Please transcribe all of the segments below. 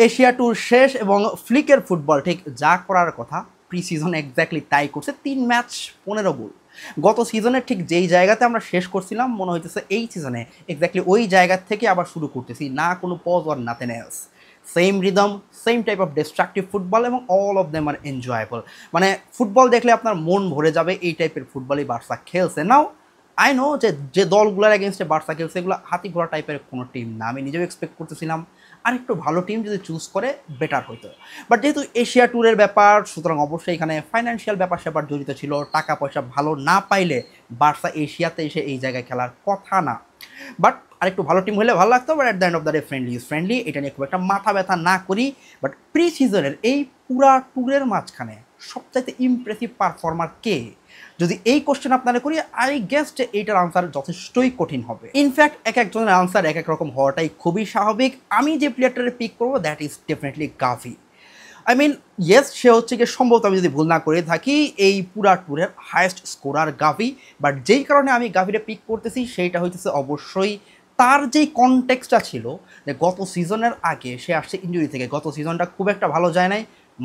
Asia tour শেষ এবং ফ্লিকের football ঠিক যা করার কথা প্রি সিজন এক্স্যাক্টলি তাই করছে। ৩ ম্যাচ ১৫ গোল। গত সিজনে ঠিক যেই জায়গাতে আমরা শেষ করছিলাম মনে হইতেছে এই সিজনে এক্স্যাক্টলি ওই জায়গা থেকে আবার শুরু করতেছি, না কোনো pause or nothing else. Same rhythm, same type of destructive football এবং all of them are enjoyable. মানে ফুটবল দেখলে আপনার মন ভরে যাবে, এই টাইপের ফুটবলই বার্সা খেলছে। নাও আই নো যে দলগুলোর এগেনস্টে বার্সা খেলছে এগুলো হাতি ঘোড়া টাইপের কোনো টিম না। আমি নিজেও এক্সপেক্ট করতেছিলাম আর একটু ভালো টিম যদি চুজ করে বেটার হতো। বাট যেহেতু এশিয়া ট্যুরের ব্যাপার, সুতরাং অবশ্যই এখানে ফাইন্যান্সিয়াল ব্যাপার স্যাপার জড়িত ছিল। টাকা পয়সা ভালো না পাইলে বার্সা এশিয়াতে এসে এই জায়গায় খেলার কথা না। বাট আরেকটু ভালো টিম হলে ভালো লাগতো। But at the end of the day friendly is friendly, এটা নিয়ে খুব একটা মাথা ব্যথা না করি। বাট প্রি সিজনের এই পুরা ট্যুরের মাঝখানে সবচাইতে ইমপ্রেসিভ পারফর্মার কে, যদি এই কোশ্চেন আপনারা করি, আই গেস যে এইটার আনসার যথেষ্টই কঠিন হবে। ইনফ্যাক্ট এক একজনের আনসার এক এক রকম হওয়াটাই খুবই স্বাভাবিক। আমি যে প্লেয়ারটারে পিক করবো দ্যাট ইজ ডেফিনেটলি গাভি। আই মিন ইয়েস, সে হচ্ছে কি সম্ভবত আমি যদি ভুল না করে থাকি এই পুরা ট্যুরের হায়েস্ট স্কোরার গাভি। বাট যেই কারণে আমি গাভিরে পিক করতেছি সেইটা হইতেছে অবশ্যই তার যেই কনটেক্সটটা ছিল যে গত সিজনের আগে সে আসছে ইনজুরি থেকে, গত সিজনটা খুব একটা ভালো যায় নাই।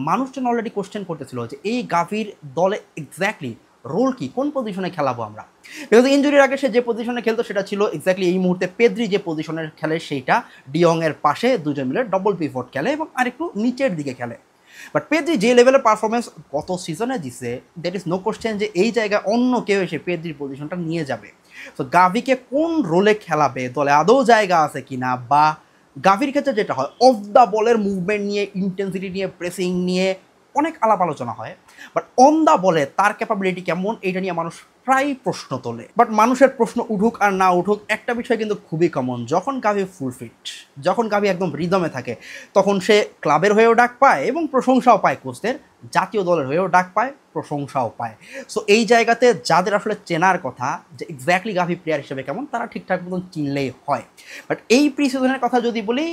মানুষজন অলরেডি কোশ্চেন করতেছিল যে এই গাভির দলে এক্স্যাক্টলি রোল কি, কোন পজিশনে খেলাবো আমরা। বিকজ ইনজুরির আগে সে যে পজিশনে খেলতো সেটা ছিল এক্স্যাক্টলি এই মুহূর্তে পেদ্রি যে পজিশনের খেলে সেইটা, ডিয়ংয়ের পাশে দুজন মিলে ডবল পিভট খেলে এবং আরেকটু নিচের দিকে খেলে। বাট পেদ্রি যে লেভেলের পারফরমেন্স গত সিজনে দিছে, দ্যাট ইজ নো কোশ্চেন যে এই জায়গায় অন্য কেউ এসে পেদ্রির পজিশনটা নিয়ে যাবে। তো গাভিকে কোন রোলে খেলাবে, দলে আদৌ জায়গা আছে কিনা, বা গাভির ক্ষেত্রে যেটা হয় অফ দ্য বলের মুভমেন্ট নিয়ে, ইন্টেন্সিটি নিয়ে, প্রেসিং নিয়ে অনেক আলাপ আলোচনা হয়। বাট অন দ্য বলে তার ক্যাপাবিলিটি কেমন এটা নিয়ে মানুষ প্রায় প্রশ্ন তোলে। বাট মানুষের প্রশ্ন উঠুক আর না উঠুক, একটা বিষয় কিন্তু খুবই কমন, যখন গাভি ফুল ফিট, যখন গাভি একদম রিদমে থাকে, তখন সে ক্লাবের হয়েও ডাক পায় এবং প্রশংসাও পায় কোচদের, জাতীয় দলের হয়েও ডাক পায়, প্রশংসাও পায়। সো এই জায়গাতে যাদের আসলে চেনার কথা যে এক্স্যাক্টলি গাভি প্লেয়ার হিসেবে কেমন, তারা ঠিকঠাক মতন চিনলেই হয়। বাট এই প্রি সিজনের কথা যদি বলি,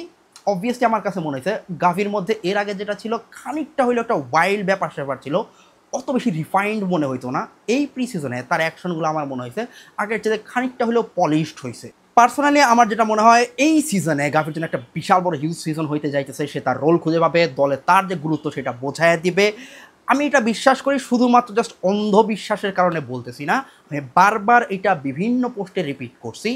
অবভিয়াসলি আমার কাছে মনে হয়েছে গাভির মধ্যে এর আগে যেটা ছিল খানিকটা হইলো একটা ওয়াইল্ড ব্যাপার স্যাপার ছিল, অত বেশি রিফাইন্ড মনে হইতো না। এই প্রি সিজনে তার অ্যাকশনগুলো আমার মনে হয়েছে আগের চেয়ে খানিকটা হলেও পলিশড হয়েছে। পার্সোনালি আমার যেটা মনে হয় এই সিজনে গাভির জন্য একটা বিশাল বড় হিউজ সিজন হইতে যাইতেছে। সে তার রোল খুঁজে পাবে, দলে তার যে গুরুত্ব সেটা বোঝায় দিবে। আমি এটা বিশ্বাস করি, শুধুমাত্র জাস্ট অন্ধবিশ্বাসের কারণে বলতেছি না, আমি বারবার এটা বিভিন্ন পোস্টে রিপিট করছি।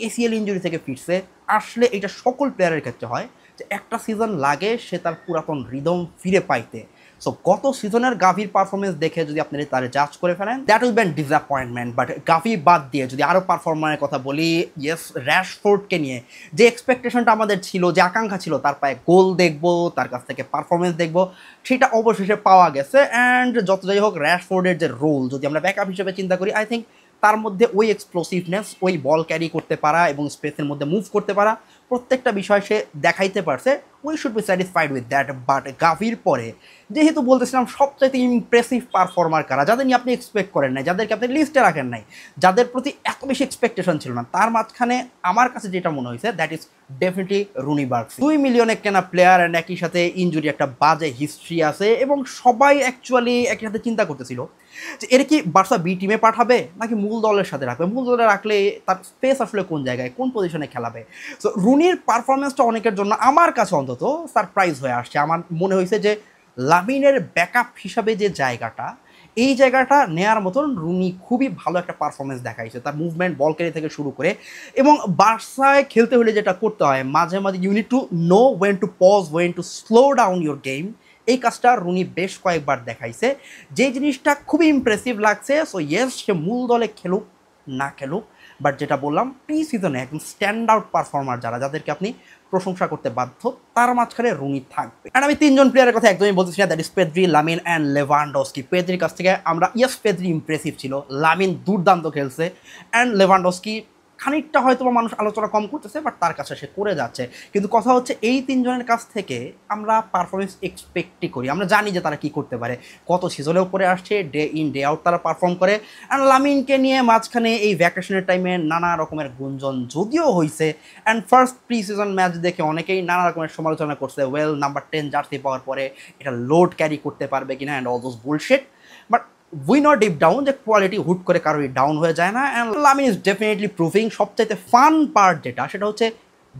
এসিএল ইনজুরি থেকে ফিরছে, আসলে এটা সকল প্লেয়ারের ক্ষেত্রে হয় যে একটা সিজন লাগে সে তার পুরাতন রিদম ফিরে পাইতে। সো গত সিজনের গাভির পারফরমেন্স দেখে যদি আপনি তারা জাজ করে ফেলেন, that will be an disappointment. But গাভি বাদ দিয়ে যদি আরও পারফরমারের কথা বলি, ইয়েস, র্যাশফোর্ডকে নিয়ে যে এক্সপেকটেশনটা আমাদের ছিল, যে আকাঙ্ক্ষা ছিল তার পায়ে গোল দেখবো, তার কাছ থেকে পারফরমেন্স দেখবো, সেটা অবশেষে পাওয়া গেছে। অ্যান্ড যত যাই হোক র্যাশফোর্ডের যে রোল যদি আমরা ব্যাকআপ হিসেবে চিন্তা করি, আই থিঙ্ক তার মধ্যে ওই এক্সপ্লোসিভনেস, ওই বল ক্যারি করতে পারা এবং স্পেসের মধ্যে মুভ করতে পারা, প্রত্যেকটা বিষয় সে দেখাইতে পারছে। We should be satisfied with that. But গাভির পরে যেহেতু বলতেছিলাম সবচাইতে ইমপ্রেসিভ পারফর্মার কারা, যাদের নিয়ে আপনি এক্সপেক্ট করেন নাই, যাদেরকে আপনি লিস্টে রাখেন নাই, যাদের প্রতি এত বেশি এক্সপেকটেশন ছিল না, তার মাঝখানে আমার কাছে যেটা মনে হয়েছে দ্যাট ইজ ডেফিনেটলি রুনি বার্গস। 2 মিলিয়নে কেনা প্লেয়ার অ্যান্ড একই সাথে ইনজুরি একটা বাজে হিস্ট্রি আছে এবং সবাই অ্যাকচুয়ালি একই সাথে চিন্তা করতেছিল যে এর কি বার্সা বি টিমে পাঠাবে নাকি মূল দলের সাথে রাখবে, মূল দলে রাখলে তার স্পেস আসলে কোন জায়গায়, কোন পজিশনে খেলাবে। সো রুনির পারফরমেন্সটা অনেকের জন্য আমার কাছে অন্তত সারপ্রাইজ হয়ে আসছে। আমার মনে হয়েছে যে লামিনের ব্যাকআপ হিসাবে যে জায়গাটা, এই জায়গাটা নেয়ার মতন রুনি খুবই ভালো একটা পারফরমেন্স দেখাইছে, তার মুভমেন্ট, বল ক্যারি থেকে শুরু করে। এবং বার্সায় খেলতে হলে যেটা করতে হয় মাঝে মাঝে, you need to know when to pause, when to slow down your game, এই কাজটা রুনি বেশ কয়েকবার দেখাইছে, যে জিনিসটা খুবই ইমপ্রেসিভ লাগছে। সো ইয়েস, সে মূল দলে খেলুক না খেলুক, বাট যেটা বললাম প্রি সিজনে একদম স্ট্যান্ড আউট পারফর্মার যারা, যাদেরকে আপনি প্রশংসা করতে বাধ্য, তার মাঝখানে রুনি থাকবে। আর আমি 3 জন প্লেয়ারের কথা একদমই বলতেছি না, that is Pedri, Lamine and Lewandowski. পেদ্রির কাছ থেকে আমরা ইয়েস পেদ্রি ইমপ্রেসিভ ছিল, লামিন দুর্দান্ত খেলছে, অ্যান্ড লেভানডস্কি খানিকটা হয়তো মানুষ আলোচনা কম করতেছে, বাট তার কাছে সে করে যাচ্ছে। কিন্তু কথা হচ্ছে এই 3 জনের কাছ থেকে আমরা পারফরমেন্স এক্সপেক্টই করি, আমরা জানি যে তারা কি করতে পারে, কত সিজনেও করে আসছে, ডে ইন ডে আউট তারা পারফর্ম করে। অ্যান্ড লামিনকে নিয়ে মাঝখানে এই ভ্যাকেশনের টাইমে নানা রকমের গুঞ্জন যদিও হয়েছে, and first pre season match দেখে অনেকেই নানা রকমের সমালোচনা করছে, ওয়েল নাম্বার 10 জার্সি পাওয়ার পরে এটা লোড ক্যারি করতে পারবে কিনা and all those bullshit. But we know deep down যে কোয়ালিটি হুট করে কারোই ডাউন হয়ে যায় না। And Lamine is definitely proving. সবচাইতে ফান পার্ট যেটা, সেটা হচ্ছে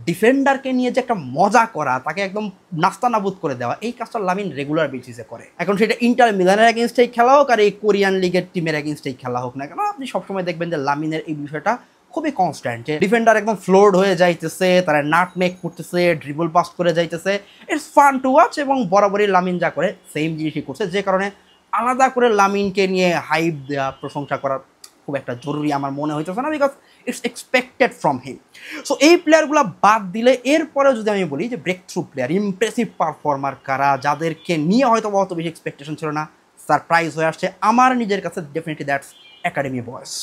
ডিফেন্ডারকে নিয়ে যে একটা মজা করা, তাকে একদম নাস্তানাবুদ করে দেওয়া, এই কাজটা লামিন রেগুলার বেসিসে করে। এখন সেটা ইন্টার মিলানের এগেনস্টেই খেলা হোক আর এই কোরিয়ান লিগের টিমের এগেনস্টেই খেলা হোক না কেন, আপনি সবসময় দেখবেন যে লামিনের এই বিষয়টা খুবই কনস্ট্যান্ট, যে ডিফেন্ডার একদম ফ্লোর্ড হয়ে যাইতেছে, তারা নাট মেক করতেছে, ড্রিবল পাস করে যাইতেছে, ইটস ফান টু ওয়াচ। এবং বরাবরই লামিন যা করে সেম জিনিসই করছে, যে কারণে আলাদা করে লামিনকে নিয়ে হাইপ দেওয়া, প্রশংসা করার খুব একটা জরুরি আমার মনে হইতেছে না, because it's expected from him. So এই প্লেয়ারগুলো বাদ দিলে এরপরে যদি আমি বলি যে breakthrough player, impressive performer কারা, যাদেরকে নিয়ে হয়তো অত বেশি এক্সপেকটেশন ছিল না, সারপ্রাইজ হয়ে আসছে, আমার নিজের কাছে ডেফিনেটলি দ্যাটস একাডেমি বয়েস।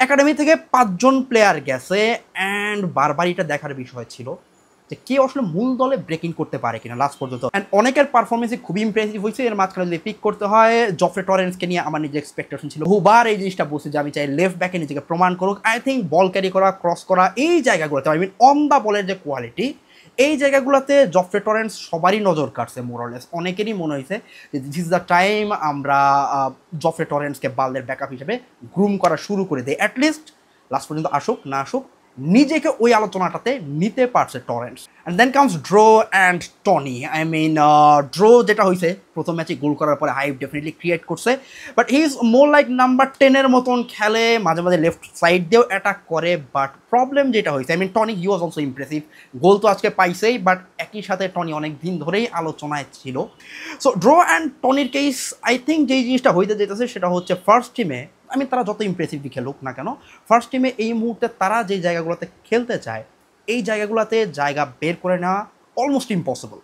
একাডেমি থেকে 5 জন প্লেয়ার গেছে, অ্যান্ড বারবার এটা দেখার বিষয় ছিল যে কেউ আসলে মূল দলে ব্রেকিং করতে পারে কিনা লাস্ট পর্যন্ত। অ্যান্ড অনেকের পারফরমেন্সই খুবই ইমপ্রেসিভ হয়েছে। এর মাঝখানে যদি পিক করতে হয়, জফরে টরেন্সকে নিয়ে আমার নিজের এক্সপেকটেশন ছিল, বহুবার এই জিনিসটা বলছি যে আমি চাই লেফট ব্যাকে নিজেকে প্রমাণ করুক। আই থিঙ্ক বল ক্যারি করা, ক্রস করা, এই জায়গাগুলোতে, আই মিন অন দ্য বলের যে কোয়ালিটি, এই জায়গাগুলোতে জফরে টরেন্স সবারই নজর কাটছে মোরলেস। অনেকেরই মনে হয়েছে যে দিস ইজ দ্য টাইম আমরা জফরে টরেন্সকে বালদের ব্যাকআপ হিসেবে গ্রুম করা শুরু করে দেয়। অ্যাটলিস্ট লাস্ট পর্যন্ত আসুক না আসুক, নিজেকে ওই আলোচনাটাতে নিতে পারছে Torres. And then comes Dro and Toni. I mean Dro যেটা হয়েছে প্রথম ম্যাচে গোল করার পরে হাইপ ডেফিনেটলি ক্রিয়েট করছে, but he is more like number 10-এর মতন খেলে, মাঝে মাঝে লেফট সাইড দিয়েও অ্যাটাক করে। বাট প্রবলেম যেটা হয়েছে, I mean Toni he was also impressive, goal তো আজকে পাইছেই, বাট একই সাথে টনি অনেক দিন ধরেই আলোচনায় ছিল। সো ড্রো অ্যান্ড টনির কেস আই থিঙ্ক যেই জিনিসটা হইতে যেতেছে সেটা হচ্ছে ফার্স্ট টিমে, আমি তারা যত ইমপ্রেসিভলি খেলুক না কেন, ফার্স্ট টিমে এই মুহূর্তে তারা যেই জায়গাগুলোতে খেলতে চায়, এই জায়গাগুলোতে জায়গা বের করে নেওয়া অলমোস্ট ইম্পসিবল।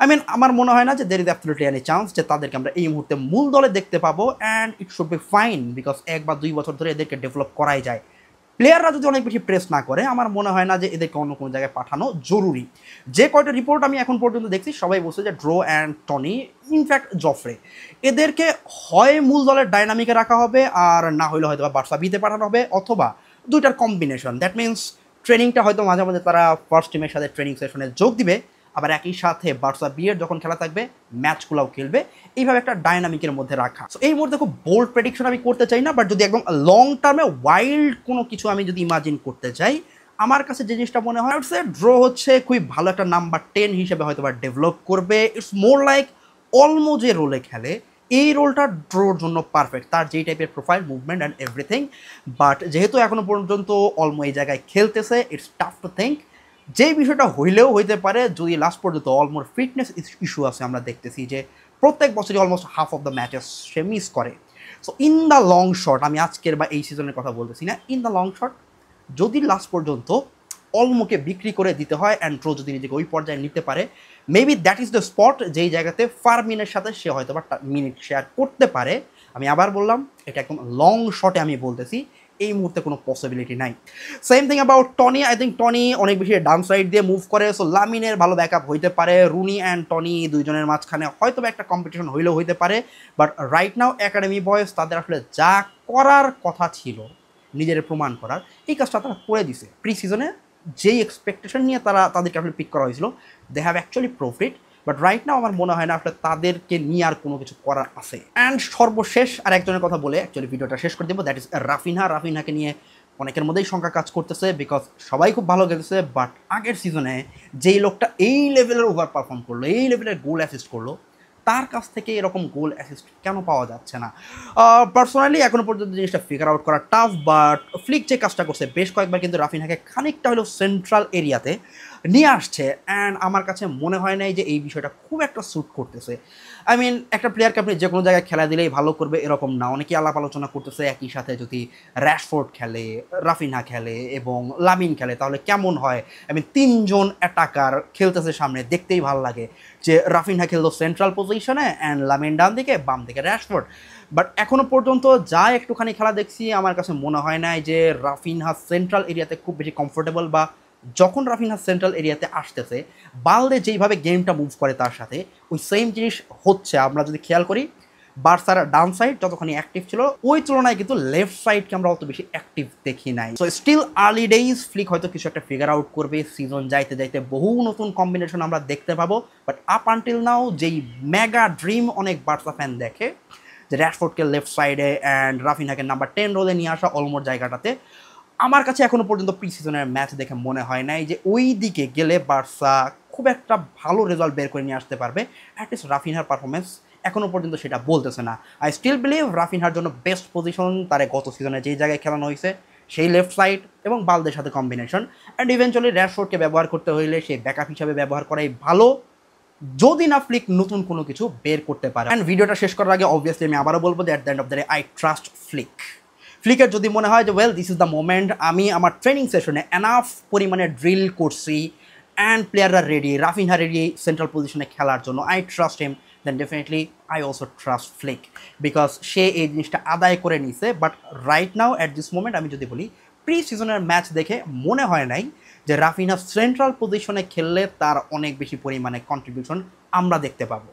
আই মিন আমার মনে হয় না যে there is absolutely any chance যে তাদেরকে আমরা এই মুহূর্তে মূল দলে দেখতে পাবো। And it should be fine, because 1 বা 2 বছর ধরে এদেরকে ডেভেলপ করাই যায়। প্লেয়াররা যদি অনেক বেশি প্রেস না করে, আমার মনে হয় না যে এদেরকে অন্য কোনো জায়গায় পাঠানো জরুরি। যে কয়টা রিপোর্ট আমি এখন পর্যন্ত দেখছি, সবাই বলছে যে ড্রো অ্যান্ড টনি, ইনফ্যাক্ট জফরে, এদেরকে হয় মূল দলের ডাইনামিকে রাখা হবে, আর না হলে হয়তো বা বার্সা বিতে পাঠানো হবে, অথবা দুইটার কম্বিনেশন। দ্যাট মিনস ট্রেনিংটা হয়তো মাঝে মাঝে তারা ফার্স্ট টিমের সাথে ট্রেনিং সেশনে যোগ দিবে, আবার একই সাথে বার্সা বিয়ের যখন খেলা থাকবে ম্যাচগুলোও খেলবে, এইভাবে একটা ডাইনামিকের মধ্যে রাখা। সো এই মুহূর্তে খুব বোল্ড প্রেডিকশন আমি করতে চাই না, বাট যদি একদম লং টার্মে ওয়াইল্ড কোনো কিছু আমি যদি ইমাজিন করতে চাই, আমার কাছে যে জিনিসটা মনে হয় হচ্ছে ড্র হচ্ছে খুবই ভালো একটা নাম্বার 10 হিসেবে হয়তো বা ডেভেলপ করবে। ইটস মোর লাইক অলমো যে রোলে খেলে, এই রোলটা ড্রোর জন্য পারফেক্ট, তার যেই টাইপের profile, movement and everything. But যেহেতু এখনো পর্যন্ত অলমো এই জায়গায় খেলতেছে, ইটস টাফ টু থিঙ্ক যেই বিষয়টা হইলেও হইতে পারে যদি লাস্ট পর্যন্ত অলমোর ফিটনেস ইস্যু আছে। আমরা দেখতেছি যে প্রত্যেক বছরই almost half of the matches সে মিস করে। So in the long shot, আমি আজকের বা এই সিজনের কথা বলতেছি না, ইন দ্য লং শট যদি লাস্ট পর্যন্ত অলমোকে বিক্রি করে দিতে হয় অ্যান্ড ড্রো যদি নিজেকে ওই পর্যায়ে নিতে পারে, maybe that is the spot যেই জায়গাতে ফার্মিনের সাথে সে হয়তো বা মিনিট শেয়ার করতে পারে। আমি আবার বললাম, এটা একদম লং শটে আমি বলতেছি, এই মুহূর্তে কোনো পসিবিলিটি নাই। Same thing about Tony. I think Tony অনেক বেশি ডাউন সাইড দিয়ে মুভ করে, সো লামিনের ভালো ব্যাকআপ হইতে পারে। রুনি অ্যান্ড টনি দুইজনের মাঝখানে হয়তো একটা কম্পিটিশন হইলেও হইতে পারে, but right now academy boys তাদের আসলে যা করার কথা ছিল নিজের প্রমাণ করার, এই কাজটা তারা করে দিছে। প্রি সিজনে যেই এক্সপেকটেশন নিয়ে তাদেরকে আসলে পিক করা হয়েছিল, they have actually profit, but right now আমার মনে হয় না আসলে তাদেরকে নিয়ে আর কোনো কিছু করার আছে। অ্যান্ড সর্বশেষ আর একজনের কথা বলে অ্যাকচুয়ালি ভিডিওটা শেষ করে দেবো, দ্যাট ইজ রাফিনহা। রাফিনহাকে নিয়ে অনেকের মধ্যেই সংখ্যা কাজ করতেছে, বিকজ সবাই খুব ভালো খেলতেছে, বাট আগের সিজনে যেই লোকটা এই লেভেলের ওভার পারফর্ম করলো, এই লেভেলের গোল অ্যাসিস্ট করলো, তার কাছ থেকে এরকম গোল অ্যাসিস্ট কেন পাওয়া যাচ্ছে না? পার্সোনালি এখনও পর্যন্ত জিনিসটা ফিগার আউট করা টাফ, বাট ফ্লিক যে কাজটা করছে বেশ কয়েকবার কিন্তু রাফিনহাকে খানিকটা হলেও সেন্ট্রাল এরিয়াতে নিয়ে আসছে, অ্যান্ড আমার কাছে মনে হয় নাই যে এই বিষয়টা খুব একটা স্যুট করতেছে। আই মিন একটা প্লেয়ারকে আপনি যে কোনো জায়গায় খেলা দিলেই ভালো করবে এরকম না, অনেকেই আলাপ আলোচনা করতেছে একই সাথে যদি র্যাশফোর্ড খেলে, রাফিনহা খেলে এবং লামিন খেলে তাহলে কেমন হয়। আই মিন 3 জন অ্যাটাকার খেলতেছে সামনে, দেখতেই ভালো লাগে যে রাফিনহা খেলতো সেন্ট্রাল পজিশনে অ্যান্ড লামিন ডান দিকে, বাম দিকে র্যাশফোর্ড। বাট এখনও পর্যন্ত যা একটুখানি খেলা দেখছি, আমার কাছে মনে হয় না যে রাফিনহা সেন্ট্রাল এরিয়াতে খুব বেশি কমফোর্টেবল, বা যখন রাফিনহা সেন্ট্রাল এরিয়াতে আসতেছে বালদে যেইভাবে গেমটা মুভ করে তার সাথে ওই সেম জিনিস হচ্ছে। আমরা যদি খেয়াল করি, বার্সার ডাউন সাইড যতখানি অ্যাক্টিভ ছিল ওই তুলনায় কিন্তু লেফট সাইডকে আমরা অত বেশি অ্যাক্টিভ দেখি নাই। So still early days, flick হয়তো কিছু একটা ফিগার আউট করবে, সিজন যাইতে যাইতে বহু নতুন কম্বিনেশন আমরা দেখতে পাবো। বাট আপ আনটিল নাও যেই মেগা ড্রিম অনেক বার্সা ফ্যান দেখে যে র্যাশফোর্ডকে লেফট সাইডে অ্যান্ড রাফিনহাকে নাম্বার 10 রোলে নিয়ে আসা অলমোর জায়গাটাতে, আমার কাছে এখনো পর্যন্ত প্রি সিজনের ম্যাচ দেখে মনে হয় নাই যে ওই দিকে গেলে বার্সা খুব একটা ভালো রেজাল্ট বের করে নিয়ে আসতে পারবে। অ্যাটলিস্ট রাফিনহার পারফরমেন্স এখনও পর্যন্ত সেটা বলতেছে না। আই স্টিল বিলিভ রাফিনহার জন্য বেস্ট পজিশন তারে গত সিজনে যেই জায়গায় খেলানো হয়েছে সেই লেফট সাইড এবং বালদের সাথে কম্বিনেশন, অ্যান্ড ইভেনচুয়ালি র্যাশফোর্ডকে ব্যবহার করতে হইলে সেই ব্যাকআপ হিসাবে ব্যবহার করাই ভালো, যদি না ফ্লিক নতুন কোনো কিছু বের করতে পারে। অ্যান্ড ভিডিওটা শেষ করার আগে অবভিয়াসলি আমি আবারও বলবো যে at the end of the day I trust ফ্লিকের যদি মনে হয় যে well this is the moment, আমি আমার ট্রেনিং সেশনে এনাফ পরিমাণে ড্রিল করছি অ্যান্ড প্লেয়াররা রেডি, রাফিনহা রেডি সেন্ট্রাল পজিশনে খেলার জন্য, I trust him, then definitely I also trust Flick, because সে এই জিনিসটা আদায় করে নিছে। But right now at this moment আমি যদি বলি প্রি সিজনের ম্যাচ দেখে মনে হয় নাই যে রাফিনহা সেন্ট্রাল পজিশনে খেললে তার অনেক বেশি পরিমাণে কন্ট্রিবিউশন আমরা দেখতে পাবো।